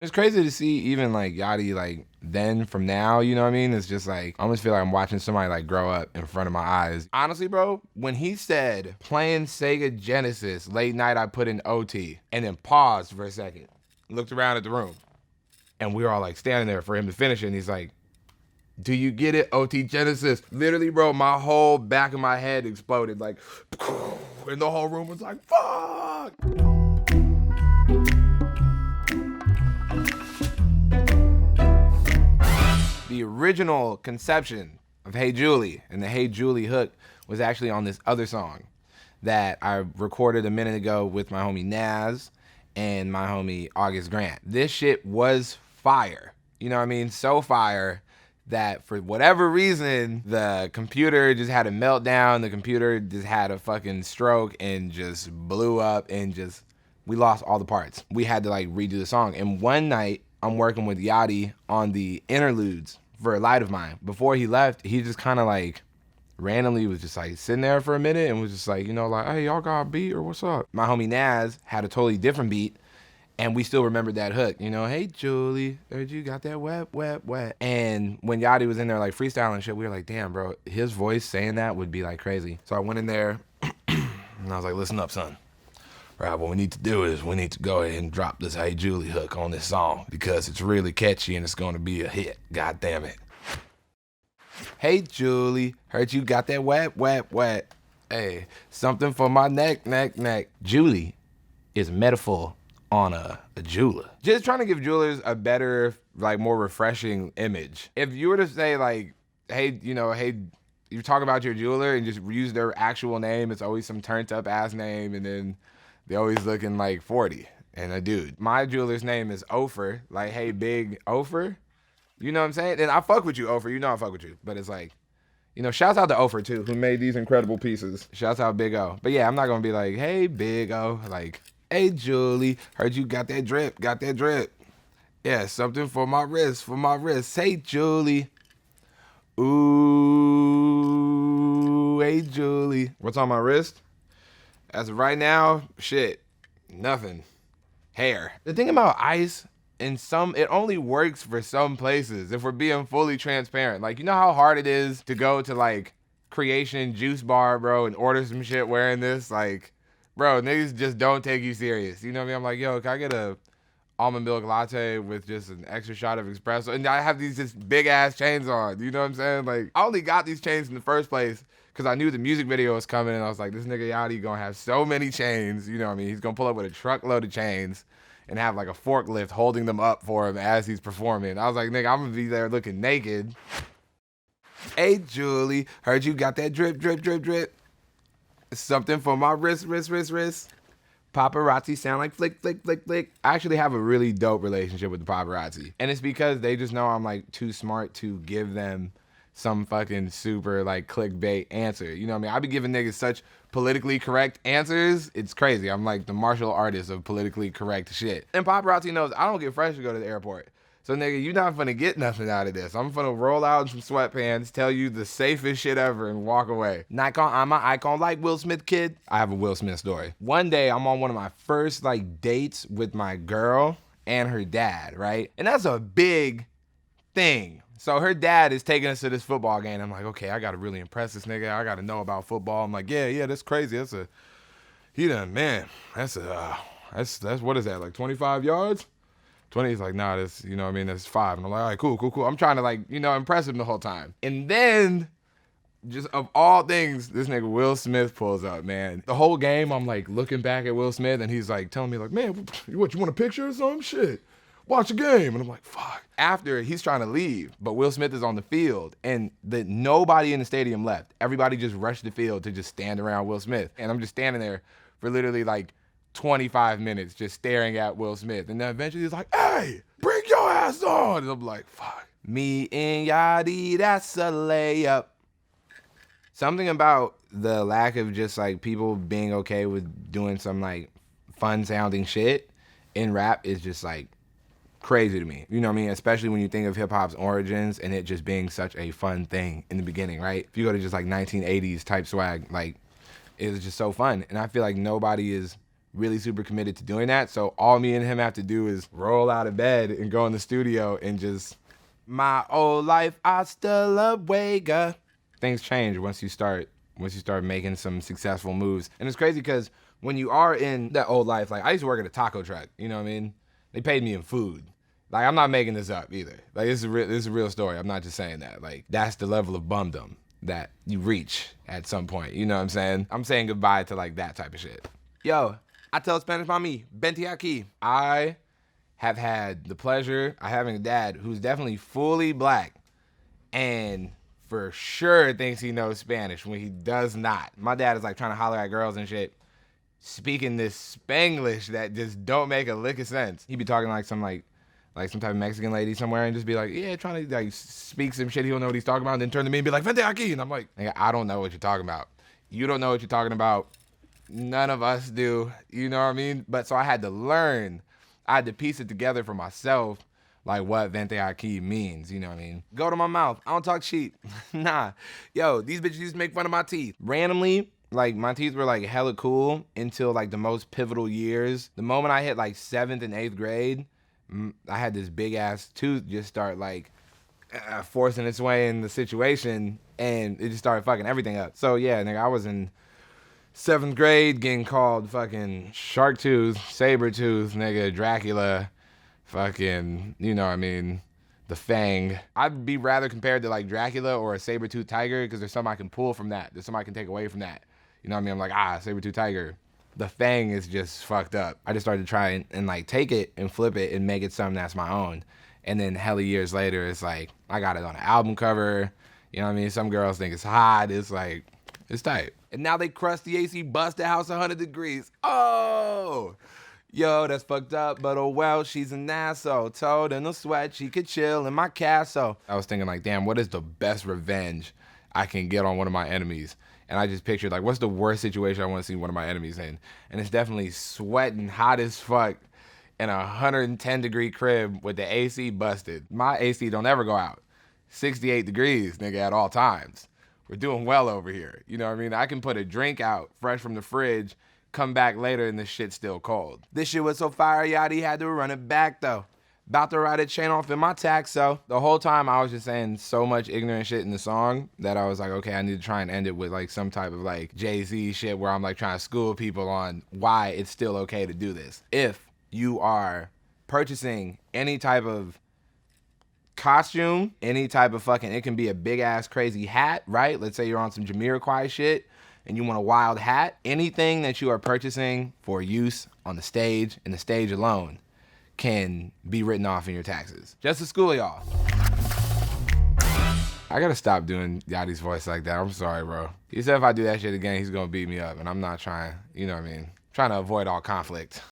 It's crazy to see even like Yachty like then from now, you know what I mean? It's just like I almost feel like I'm watching somebody like grow up in front of my eyes. Honestly, bro, when he said playing Sega Genesis late night, I put in OT and then paused for a second, looked around at the room, and we were all like standing there for him to finish it. And he's like, do you get it? OT Genesis. Literally, bro, my whole back of my head exploded like, and the whole room was like, fuck. The original conception of Hey Julie and the Hey Julie hook was actually on this other song that I recorded a minute ago with my homie Naz and my homie August Grant. This shit was fire. You know what I mean? So fire that for whatever reason, the computer just had a meltdown. The computer just had a fucking stroke and just blew up and just, we lost all the parts. We had to like redo the song. And one night, I'm working with Yachty on the interludes for a Light of Mine. Before he left, he just kind of like randomly was just like sitting there for a minute and was just like, you know, like, hey, y'all got a beat or what's up? My homie Naz had a totally different beat and we still remembered that hook, you know, hey, Julie, heard you got that wet, wet, wet. And when Yachty was in there like freestyling shit, we were like, damn, bro, his voice saying that would be like crazy. So I went in there and I was like, listen up, son. Right, what we need to do is we need to go ahead and drop this Hey Julie hook on this song because it's really catchy and it's going to be a hit. God damn it. Hey Julie, heard you got that wet, wet, wet. Hey, something for my neck, neck, neck. Julie is a metaphor on a jeweler. Just trying to give jewelers a better, like more refreshing image. If you were to say like, hey, you know, hey, you talk about your jeweler and just use their actual name, it's always some turned up ass name and then they always looking like 40 and a dude. My jeweler's name is Ofer, like, hey, big Ofer. You know what I'm saying? And I fuck with you, Ofer. You know I fuck with you. But it's like, you know, shouts out to Ofer too, who made these incredible pieces. Shouts out Big O. But yeah, I'm not gonna be like, hey, Big O. Like, hey, Julie, heard you got that drip, got that drip. Yeah, something for my wrist, for my wrist. Hey, Julie. Ooh, hey, Julie. What's on my wrist? As of right now, shit, nothing. Hair. The thing about ice, it only works for some places if we're being fully transparent. Like, you know how hard it is to go to like Creation Juice Bar, bro, and order some shit wearing this? Like, bro, niggas just don't take you serious. You know what I mean? I'm like, yo, can I get a almond milk latte with just an extra shot of espresso? And I have these just big ass chains on. You know what I'm saying? Like, I only got these chains in the first place because I knew the music video was coming and I was like, this nigga Yachty gonna have so many chains. You know what I mean? He's gonna pull up with a truckload of chains and have like a forklift holding them up for him as he's performing. I was like, nigga, I'm gonna be there looking naked. Hey, Julie, heard you got that drip, drip, drip, drip. Something for my wrist, wrist, wrist, wrist. Paparazzi sound like flick, flick, flick, flick. I actually have a really dope relationship with the paparazzi. And it's because they just know I'm like too smart to give them some fucking super like clickbait answer. You know what I mean? I be giving niggas such politically correct answers. It's crazy. I'm like the martial artist of politically correct shit. And paparazzi knows I don't get fresh to go to the airport. So nigga, you not finna get nothing out of this. I'm finna roll out in some sweatpants, tell you the safest shit ever, and walk away. Nikon, I'm an icon like Will Smith, kid. I have a Will Smith story. One day, I'm on one of my first like dates with my girl and her dad, right? And that's a big thing. So her dad is taking us to this football game. I'm like, okay, I gotta really impress this nigga. I gotta know about football. I'm like, yeah, that's crazy. That's what is that, like 25 yards? 20, he's like, nah, that's, you know what I mean, that's 5. And I'm like, all right, cool, cool, cool. I'm trying to like, you know, impress him the whole time. And then, just of all things, this nigga Will Smith pulls up, man. The whole game, I'm like looking back at Will Smith and he's like telling me like, man, what, you want a picture or something? Shit, watch the game. And I'm like, fuck. After, he's trying to leave, but Will Smith is on the field and nobody in the stadium left. Everybody just rushed the field to just stand around Will Smith. And I'm just standing there for literally like 25 minutes just staring at Will Smith. And then eventually he's like, hey, bring your ass on. And I'm like, fuck. Me and Yachty, that's a layup. Something about the lack of just like people being okay with doing some like fun sounding shit in rap is just like crazy to me. You know what I mean? Especially when you think of hip hop's origins and it just being such a fun thing in the beginning, right? If you go to just like 1980s type swag, like it was just so fun. And I feel like nobody is really super committed to doing that. So all me and him have to do is roll out of bed and go in the studio and just, my old life, hasta luego. Things change once you start making some successful moves. And it's crazy because when you are in that old life, like I used to work at a taco truck, you know what I mean? They paid me in food. Like I'm not making this up either. Like this is a real story. I'm not just saying that. Like that's the level of bumdom that you reach at some point. You know what I'm saying? I'm saying goodbye to like that type of shit. Yo, I tell Spanish mami, vente aquí. I have had the pleasure of having a dad who's definitely fully black and for sure thinks he knows Spanish when he does not. My dad is like trying to holler at girls and shit, speaking this Spanglish that just don't make a lick of sense. He be talking like some some type of Mexican lady somewhere and just be like, yeah, trying to like speak some shit he don't know what he's talking about, and then turn to me and be like, vente aquí. And I'm like, I don't know what you're talking about. You don't know what you're talking about. None of us do. You know what I mean? But so I had to learn. I had to piece it together for myself, like what vente aquí means. You know what I mean? Go to my mouth. I don't talk shit. Nah. Yo, these bitches used to make fun of my teeth. Randomly, like my teeth were like hella cool until like the most pivotal years. The moment I hit like 7th and 8th grade, I had this big ass tooth just start like forcing its way in the situation, and it just started fucking everything up. So yeah, nigga, I was in 7th grade getting called fucking shark tooth, saber tooth, nigga, Dracula, fucking, you know what I mean, the Fang. I'd be rather compared to like Dracula or a saber tooth tiger because there's something I can pull from that. There's something I can take away from that. You know what I mean? I'm like, saber tooth tiger. The Fang is just fucked up. I just started to try and like take it and flip it and make it something that's my own. And then hella years later, it's like, I got it on an album cover. You know what I mean? Some girls think it's hot. It's like, it's tight. And now they crust the AC, bust the house 100 degrees. Oh! Yo, that's fucked up, but oh well, she's an asshole. Told in no sweat, she could chill in my castle. I was thinking like, damn, what is the best revenge I can get on one of my enemies? And I just pictured like, what's the worst situation I want to see one of my enemies in? And it's definitely sweating hot as fuck in a 110 degree crib with the AC busted. My AC don't ever go out. 68 degrees, nigga, at all times. We're doing well over here. You know what I mean? I can put a drink out fresh from the fridge, come back later and the shit's still cold. This shit was so fire, Yachty had to run it back though. About to ride a chain off in my taxo. The whole time I was just saying so much ignorant shit in the song that I was like, okay, I need to try and end it with like some type of like Jay-Z shit where I'm like trying to school people on why it's still okay to do this. If you are purchasing any type of costume, any type of fucking, it can be a big ass crazy hat, right? Let's say you're on some Jamiroquai shit and you want a wild hat. Anything that you are purchasing for use on the stage and the stage alone can be written off in your taxes. Just to school y'all. I gotta stop doing Yachty's voice like that. I'm sorry, bro. He said if I do that shit again, he's gonna beat me up, and I'm not trying, you know what I mean? Trying to avoid all conflict.